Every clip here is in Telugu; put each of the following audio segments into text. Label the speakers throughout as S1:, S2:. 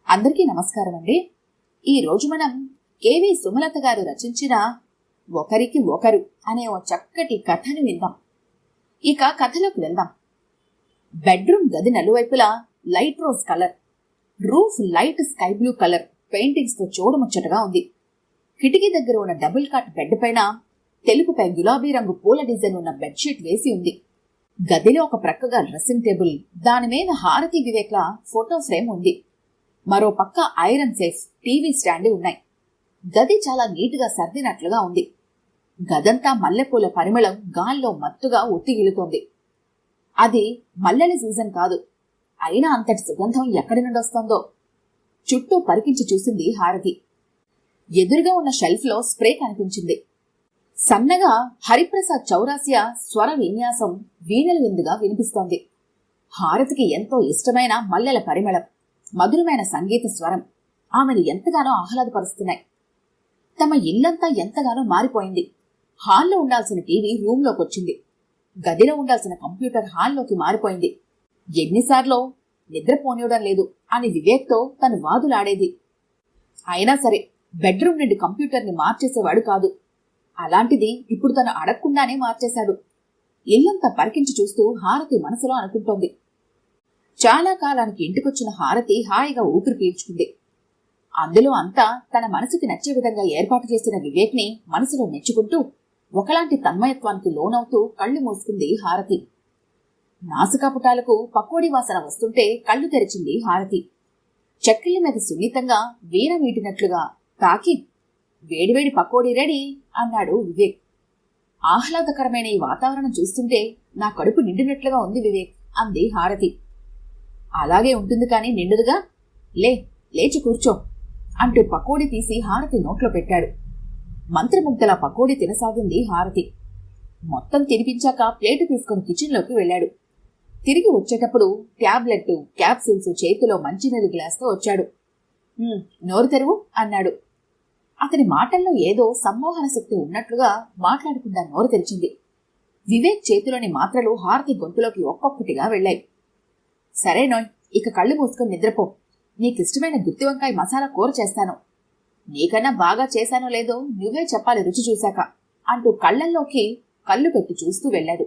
S1: అందరికీ నమస్కారం అండి. ఈరోజు మనం కేవి సుమలత గారు రచించిన ఒకరికి ఒకరు అనే ఓ చక్కటి కథను విందాం. ఇక కథలోకి వెళ్దాం. బెడ్రూమ్ గది నలువైపులా light rose colour, roof light sky blue colour paintings తో చూడముచ్చటగా ఉంది. కిటికీ దగ్గర ఉన్న డబుల్ కాట్ బెడ్ పైన తెలుపుపై గులాబీ రంగు పూల డిజైన్ ఉన్న బెడ్షీట్ వేసి ఉంది. గదిలో ఒక ప్రక్కగా డ్రెస్సింగ్ టేబుల్, దాని మీద హారతి వివేక్ల ఫోటో ఫ్రేమ్ ఉంది. మరో పక్క ఐరన్ సేఫ్, టీవీ స్టాండ్ ఉన్నాయి. గది చాలా నీటుగా సర్దినట్లుగా ఉంది. గదంతా మల్లెపూల పరిమళం గాల్లో మత్తుగా ఒత్తిగిలుతోంది. అది మల్లెల సీజన్ కాదు, అయినా అంతటి సుగంధం ఎక్కడి నుండి వస్తోందో. చుట్టూ పరికించి చూసింది హారతి. ఎదురుగా ఉన్న షెల్ఫ్ లో స్ప్రే కనిపించింది. సన్నగా హరిప్రసాద్ చౌరాసియా స్వర విన్యాసం వీణల విందుగా వినిపిస్తోంది. హారతికి ఎంతో ఇష్టమైన మల్లెల పరిమళం, మధురమైన సంగీత స్వరం ఆమెను ఎంతగానో ఆహ్లాదపరుస్తున్నాయి. తమ ఇల్లంతా ఎంతగానో మారిపోయింది. హాల్లో ఉండాల్సిన టీవీ రూంలోకి వచ్చింది. గదిలో ఉండాల్సిన కంప్యూటర్ హాల్లోకి మారిపోయింది. ఎన్నిసార్లు నిద్రపోనివ్వడం లేదు అని వివేక్తో తను వాదులాడేది. అయినా సరే బెడ్రూమ్ నుండి కంప్యూటర్ని మార్చేసేవాడు కాదు. అలాంటిది ఇప్పుడు తను అడగకుండానే మార్చేశాడు. ఇల్లంతా పరికించి చూస్తూ హారతి మనసులో అనుకుంటోంది. చాలా కాలానికి ఇంటికొచ్చిన హారతి హాయిగా ఊపిరి పీల్చుకుంది. అందులో అంతా తన మనసుకి నచ్చే విధంగా ఏర్పాటు చేసిన వివేక్ ని మనసులో మెచ్చుకుంటూ ఒకలాంటి తన్మయత్వానికి లోనవుతూ కళ్ళు మూసుకుంది హారతి. నాసికాపుటాలకు పకోడీ వాసన వస్తుంటే కళ్ళు తెరిచింది హారతి. చెక్కిళ్ల మీద సున్నితంగా వీణ మీటినట్లుగా తాకి, వేడివేడి పకోడీ రెడీ అన్నాడు వివేక్. ఆహ్లాదకరమైన ఈ వాతావరణం చూస్తుంటే నా కడుపు నిండినట్లుగా ఉంది వివేక్ అంది హారతి. అలాగే ఉంటుంది కాని నిండుదుగా, లేచి కూర్చో అంటూ పకోడీ తీసి హారతి నోట్లో పెట్టాడు. మంత్రముగ్ధలా పకోడీ తినసాగింది హారతి. మొత్తం తినిపించాక ప్లేటు తీసుకుని కిచెన్లోకి వెళ్లాడు. తిరిగి వచ్చేటప్పుడు ట్యాబ్లెట్, క్యాప్సూల్స్ చేతిలో మంచినీళ్ళు గ్లాస్తో వచ్చాడు. నోరు తెరువు అన్నాడు. అతని మాటల్లో ఏదో సమ్మోహన శక్తి ఉన్నట్లుగా మాట్లాడకుండా నోరు తెరిచింది. వివేక్ చేతిలోని మాత్రలు హారతి గొంతులోకి ఒక్కొక్కటిగా వెళ్లాయి. సరే నోయ్, ఇక కళ్ళు మూసుకొని నిద్రపో. నీకిష్టమైన గుత్తి వంకాయ మసాలా కూర చేస్తాను. నీకన్నా బాగా చేశానో లేదో నువ్వే చెప్పాలి రుచి చూశాక అంటూ కళ్లల్లోకి కళ్ళు పెట్టి చూస్తూ వెళ్లాడు.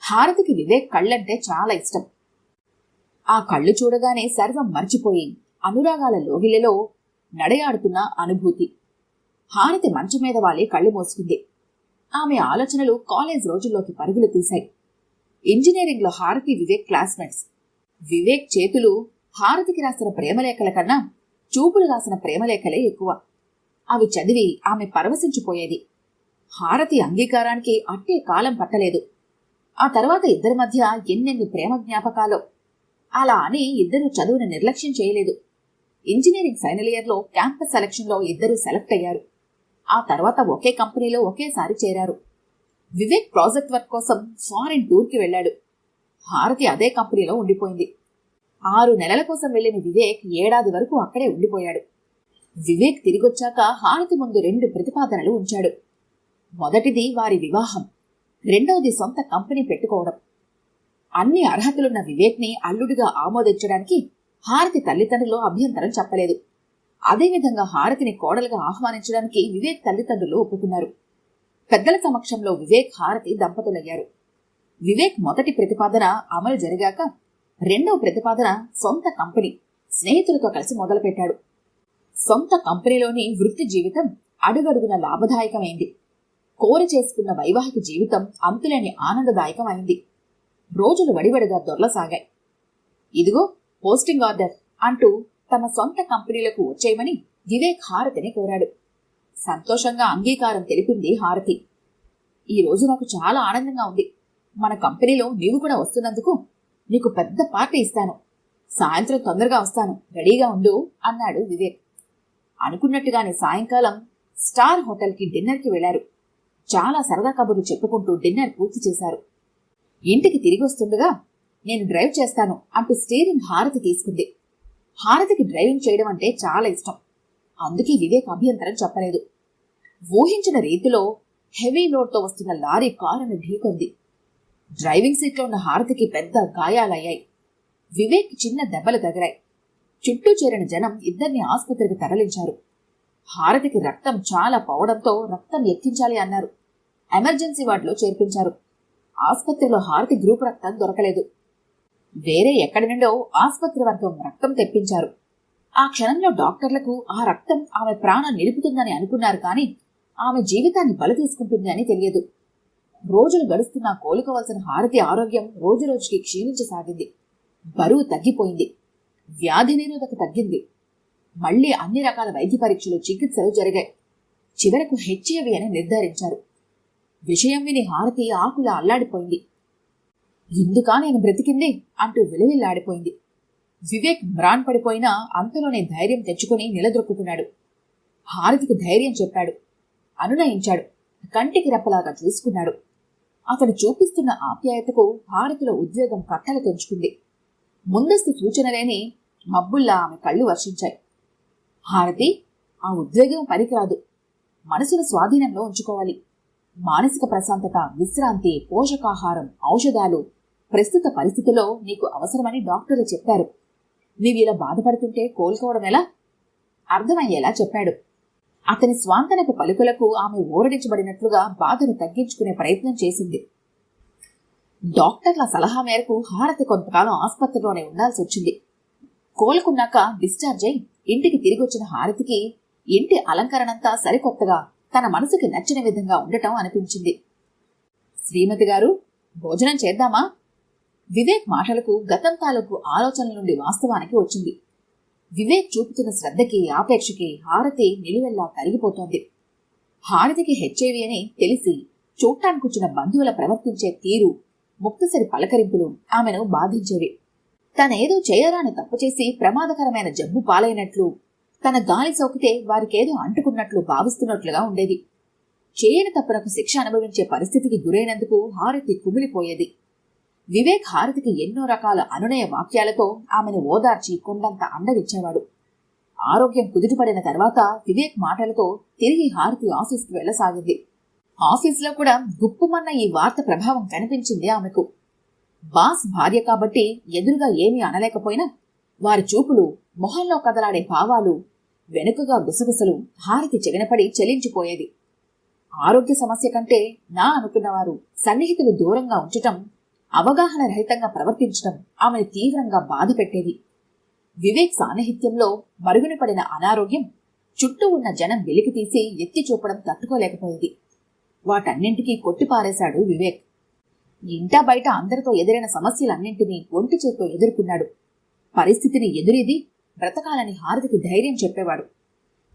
S1: హారతికి వివేక్ కళ్ళంటే చాలా ఇష్టం. ఆ కళ్ళు చూడగానే సర్వం మర్చిపోయి అనురాగాల లోగిలలో నడయాడుతున్న అనుభూతి. హారతి మంచం మీద వాలి కళ్ళు మూసుకుంది. ఆమె ఆలోచనలు కాలేజ్ రోజుల్లోకి పరుగులు తీశాయి. ఇంజనీరింగ్ లో హారతి వివేక్ క్లాస్మేట్స్. వివేక్ చేతులు హారతికి రాసిన ప్రేమలేఖల కన్నా చూపులు రాసిన ప్రేమలేఖలే ఎక్కువ. అవి చదివి ఆమె పరవశించిపోయేది. హారతి అంగీకారానికి అట్టే కాలం పట్టలేదు. ఆ తర్వాత ఇద్దరి మధ్య ఎన్నెన్ని ప్రేమ జ్ఞాపకాలో. అలా అని ఇద్దరూ చదువును నిర్లక్ష్యం చేయలేదు. ఇంజనీరింగ్ ఫైనల్ ఇయర్ లో క్యాంపస్ సెలక్షన్ లో ఇద్దరూ సెలెక్ట్ అయ్యారు. ఆ తర్వాత ఒకే కంపెనీలో ఒకేసారి చేరారు. వివేక్ ప్రాజెక్ట్ వర్క్ కోసం ఫారిన్ టూర్కి వెళ్లాడు. హారతి అదే కంపెనీలో ఉండిపోయింది. 6 నెలల కోసం వెళ్లిన వివేక్ ఏడాది వరకు అక్కడే ఉండిపోయాడు. వివేక్ తిరిగొచ్చాక హారతి ముందు 2 ప్రతిపాదనలు ఉంచాడు. మొదటిది వారి వివాహం, రెండవది సొంత కంపెనీ పెట్టుకోవడం. అన్ని అర్హతలున్న వివేక్ ని అల్లుడిగా ఆమోదించడానికి హారతి తల్లిదండ్రులు అభ్యంతరం చెప్పలేదు. అదేవిధంగా హారతిని కోడలుగా ఆహ్వానించడానికి వివేక్ తల్లిదండ్రులు ఒప్పుకున్నారు. పెద్దల సమక్షంలో వివేక్ హారతి దంపతులయ్యారు. వివేక్ మొదటి ప్రతిపాదన అమలు జరిగాక రెండవ ప్రతిపాదన సొంత కంపెనీ, స్నేహితులతో కలిసి మొదలుపెట్టాడు. సొంత కంపెనీలోని వృత్తి జీవితం అడుగడుగున లాభదాయకమైంది. కోరి చేసుకున్న వైవాహిక జీవితం అంతులేని ఆనందదాయకమైంది. రోజులు వడివడిగా దొర్లసాగాయి. ఇదిగో పోస్టింగ్ ఆర్డర్ అంటూ తమ సొంత కంపెనీలకు వచ్చేయమని వివేక్ హారతిని కోరాడు. సంతోషంగా అంగీకారం తెలిపింది హారతి. ఈ రోజు నాకు చాలా ఆనందంగా ఉంది. మన కంపెనీలో నీవు కూడా వస్తున్నందుకు నీకు పెద్ద పార్టీ ఇస్తాను. సాయంత్రం తొందరగా వస్తాను, రెడీగా ఉండు అన్నాడు వివేక్. అనుకున్నట్టుగానే సాయంకాలం స్టార్ హోటల్కి డిన్నర్కి వెళ్లారు. చాలా సరదా కబుర్లు చెప్పుకుంటూ డిన్నర్ పూర్తి చేశారు. ఇంటికి తిరిగి వస్తుండగా నేను డ్రైవ్ చేస్తాను అంటూ స్టీరింగ్ హారతి తీసుకుంది. హారతికి డ్రైవింగ్ చేయడం అంటే చాలా ఇష్టం. అందుకే వివేక్ అభ్యంతరం చెప్పలేదు. ఊహించిన రీతిలో హెవీ లోడ్తో వస్తున్న లారీ కారును ఢీకొంది. డ్రైవింగ్ సీట్లో ఉన్న హారతికి పెద్ద గాయాలయ్యాయి. వివేక్ చిన్న దెబ్బలు తగిలాయి. చుట్టూ చేరిన జనం ఇద్దరిని ఆసుపత్రికి తరలించారు. హారతికి రక్తం చాలా పోవడంతో రక్తం ఎక్కించాలి అన్నారు. ఎమర్జెన్సీ వార్డులో చేర్పించారు. ఆసుపత్రిలో హారతి గ్రూప్ రక్తం దొరకలేదు. వేరే ఎక్కడి నుండో ఆసుపత్రి వర్గం రక్తం తెప్పించారు. ఆ క్షణంలో డాక్టర్లకు ఆ రక్తం ఆమె ప్రాణం నిలుపుతుందని అనుకున్నారు, కానీ ఆమె జీవితాన్ని బలి తీసుకుంటుంది అని తెలియదు. రోజులు గడుస్తున్నా కోలుకోవాల్సిన హారతి ఆరోగ్యం రోజురోజుకి క్షీణించసాగింది. బరువు తగ్గిపోయింది. వ్యాధి నిరోధక తగ్గింది. మళ్లీ అన్ని రకాల వైద్య పరీక్షలు, చికిత్సలు జరిగాయి. చివరకు హెచ్ఐవి అని నిర్ధారించారు. విషయం విని హారతి ఆకులా అల్లాడిపోయింది. ఎందుకా నేను బ్రతికింది అంటూ విలవిల్లాడిపోయింది. వివేక్ మ్రాన్పడిపోయినా అంతలోనే ధైర్యం తెచ్చుకుని నిలదొక్కుకున్నాడు. హారతికి ధైర్యం చెప్పాడు, అనునయించాడు, కంటికి రెప్పలాగా చూసుకున్నాడు. అతడు చూపిస్తున్న ఆప్యాయతకు హారతిలో ఉద్వేగం కట్టలు తెంచుకుంది. ముందస్తు సూచనలేని మబ్బుల్లా ఆమె కళ్ళు వర్షించాయి. హారతి, ఆ ఉద్వేగం పనికిరాదు. మనసును స్వాధీనంలో ఉంచుకోవాలి. మానసిక ప్రశాంతత, విశ్రాంతి, పోషకాహారం, ఔషధాలు ప్రస్తుత పరిస్థితిలో నీకు అవసరమని డాక్టర్లు చెప్పారు. నీవిలా బాధపడుతుంటే కోలుకోవడం ఎలా? అర్థమయ్యేలా చెప్పాడు. అతని స్వాంతనపు పలుకులకు ఆమె ఊరడించబడినట్లుగా బాధను తగ్గించుకునే ప్రయత్నం చేసింది. డాక్టర్ల సలహా మేరకు హారతి కొంతకాలం ఆసుపత్రిలోనే ఉండాల్సి వచ్చింది. కోలుకున్నాక డిశ్చార్జ్ అయి ఇంటికి తిరిగొచ్చిన హారతికి ఇంటి అలంకరణంతా సరికొత్తగా, తన మనసుకి నచ్చిన విధంగా ఉండటం అనిపించింది. శ్రీమతి గారు, భోజనం చేద్దామా? వివేక్ మాటలకు గతం తాలూకు ఆలోచనల నుండి వాస్తవానికి వచ్చింది. వివేక్ చూపుతున్న శ్రద్ధకి, ఆపేక్షకి హారతి నిలువెల్లా కరిగిపోతోంది. హారతికి హెచ్ఐవి అని తెలిసి చూడటానికొచ్చిన బంధువుల ప్రవర్తించే తీరు, ముక్తసరి పలకరింపులు ఆమెను బాధించేవి. తనేదో చేయరాని తప్పు చేసి ప్రమాదకరమైన జబ్బు పాలైనట్లు, తన గాలి సోకితే వారికేదో అంటుకున్నట్లు భావిస్తున్నట్లుగా ఉండేది. చేయని తప్పునకు శిక్ష అనుభవించే పరిస్థితికి గురైనందుకు హారతి కుమిలిపోయేది. వివేక్ హారతికి ఎన్నో రకాల అనునయ వాక్యాలతో ఆమెను ఓదార్చి కొండంత అండగిచ్చేవాడు. ఆరోగ్యం కుదుటపడిన తర్వాత వివేక్ మాటలతో తిరిగి హారతి ఆఫీస్కి వెళ్లసాగింది. ఆఫీసులో కూడా గుప్పుమన్న ఈ వార్త ప్రభావం కనిపించింది ఆమెకు. బాస్ భార్య కాబట్టి ఎదురుగా ఏమీ అనలేకపోయినా వారి చూపులు, మొహంలో కదలాడే భావాలు, వెనుకగా గుసగుసలు హారతి చెవినపడి చెలించిపోయేది. ఆరోగ్య సమస్య కంటే నా అనుకున్నవారు, సన్నిహితులు దూరంగా ఉంచటం, అవగాహన రహితంగా ప్రవర్తించడం ఆమెను తీవ్రంగా బాధ పెట్టేది. వివేక్ సాన్నిహిత్యంలో మరుగున పడిన అనారోగ్యం చుట్టూ ఉన్న జనం వెలికి తీసి ఎత్తి చూపడం తట్టుకోలేకపోయింది. వాటన్నింటికీ కొట్టిపారేశాడు వివేక్. ఇంటా బయట అందరితో ఎదురైన సమస్యలన్నింటినీ ఒంటి చేత్తో ఎదుర్కొన్నాడు. పరిస్థితిని ఎదురీది బ్రతకాలని హారతికి ధైర్యం చెప్పేవాడు.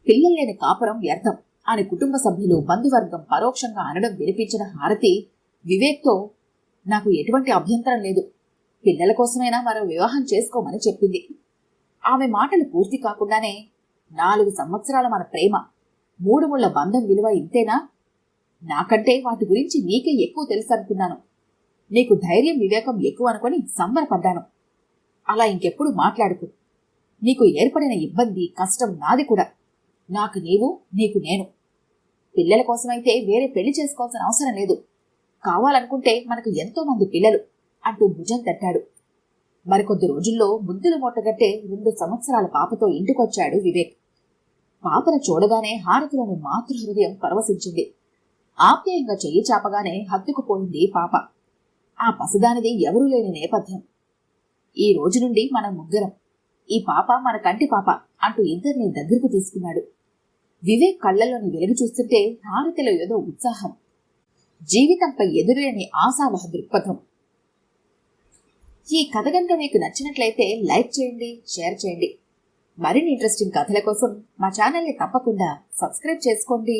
S1: పిల్లల్లేని కాపురం వ్యర్థం అని కుటుంబ సభ్యులు, బంధువర్గం పరోక్షంగా అనడం వినిపించిన హారతి వివేక్తో, నాకు ఎటువంటి అభ్యంతరం లేదు, పిల్లల కోసమైనా మరో వివాహం చేసుకోమని చెప్పింది. ఆమె మాటలు పూర్తి కాకుండానే, 4 సంవత్సరాల మన ప్రేమ, 3 ముళ్ల బంధం విలువ ఇంతేనా? నాకంటే వాటి గురించి నీకే ఎక్కువ తెలుసు అనుకున్నాను. నీకు ధైర్యం, వివేకం ఎక్కువ అనుకుని సంబరపడ్డాను. అలా ఇంకెప్పుడు మాట్లాడుకు. నీకు ఏర్పడిన ఇబ్బంది, కష్టం నాది కూడా. నాకు నీవు, నీకు నేను. పిల్లల కోసమైతే వేరే పెళ్లి చేసుకోవాల్సిన అవసరం లేదు. కావాలనుకుంటే మనకు ఎంతో మంది పిల్లలు అంటూ భుజం తట్టాడు. మరికొద్ది రోజుల్లో ముద్దులు మూటగట్టే 2 సంవత్సరాల పాపతో ఇంటికొచ్చాడు వివేక్. పాపను చూడగానే హారతిలోని మాతృహృదయం పరవశించింది. ఆప్యాయంగా చెయ్యి చాపగానే హత్తుకుపోయింది పాప. ఆ పసిదానిది ఎవరూ లేని నేపథ్యం. ఈ రోజు నుండి మనం ముగ్గురం, ఈ పాప మన కంటి పాప అంటూ ఇద్దరిని దగ్గరకు తీసుకున్నాడు. వివేక్ కళ్లలోని వెలుగు చూస్తుంటే హారతిలో ఏదో ఉత్సాహం, జీవితంపై ఎదురులేని ఆశావహ దృక్పథం. ఈ కథ గనుక మీకు నచ్చినట్లయితే లైక్ చేయండి, షేర్ చేయండి. మరిన్ని ఇంట్రెస్టింగ్ కథల కోసం మా ఛానల్ని తప్పకుండా సబ్స్క్రైబ్ చేసుకోండి.